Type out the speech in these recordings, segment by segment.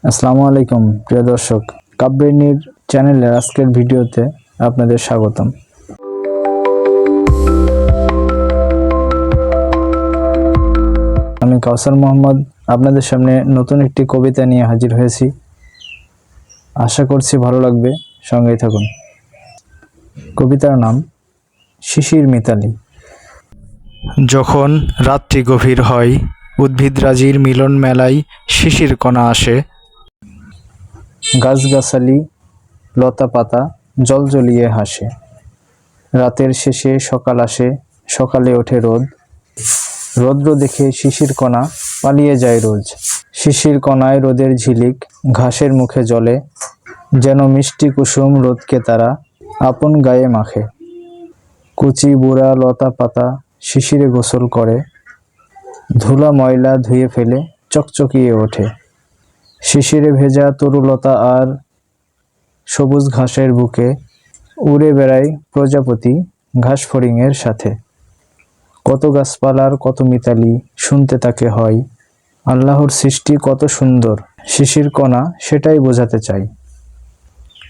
আসসালামু আলাইকুম প্রিয় দর্শক, কাব্যেনির চ্যানেলের আজকের ভিডিওতে আপনাদের স্বাগতম। আমি কাউসার মোহাম্মদ আপনাদের সামনে নতুন একটি কবিতা নিয়ে হাজির হয়েছি। আশা করছি ভালো লাগবে, সঙ্গেই থাকুন। কবিতার নাম শিশির মিতালি। যখন রাত্রি গভীর হয়, উদ্ভিদরাজির মিলন মেলায় শিশির কণা আসে। গাছগাছালি লতা পাতা জল জ্বলিয়ে হাসে। রাতের শেষে সকাল আসে, সকালে ওঠে রোদ। রৌদ্র দেখে শিশির কণা পালিয়ে যায় রোজ। শিশির কণায় রোদের ঝিলিক ঘাসের মুখে জ্বলে, যেন মিষ্টি কুসুম রোদকে তারা আপন গায়ে মাখে। কুচি বুড়া লতা পাতা শিশিরে গোসল করে, ধুলা ময়লা ধুয়ে ফেলে চকচকিয়ে ওঠে। শিশিরে ভেজা তরুলতা আর সবুজ ঘাসের বুকে উড়ে বেড়ায় প্রজাপতি ঘাস ফড়িংয়ের সাথে। কত গাছপালার কত মিতালি শুনতে তাকে হয়, আল্লাহর সৃষ্টি কত সুন্দর শিশির কণা সেটাই বোঝাতে চাই।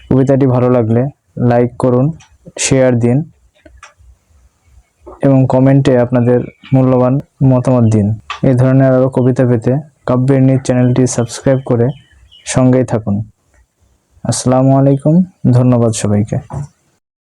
কবিতাটি ভালো লাগলে লাইক করুন, শেয়ার দিন এবং কমেন্টে আপনাদের মূল্যবান মতামত দিন। এই ধরনের আরও কবিতা পেতে কাব্যেনির চ্যানেলটি সাবস্ক্রাইব করে সঙ্গেই থাকুন। আসসালামু আলাইকুম, ধন্যবাদ সবাইকে।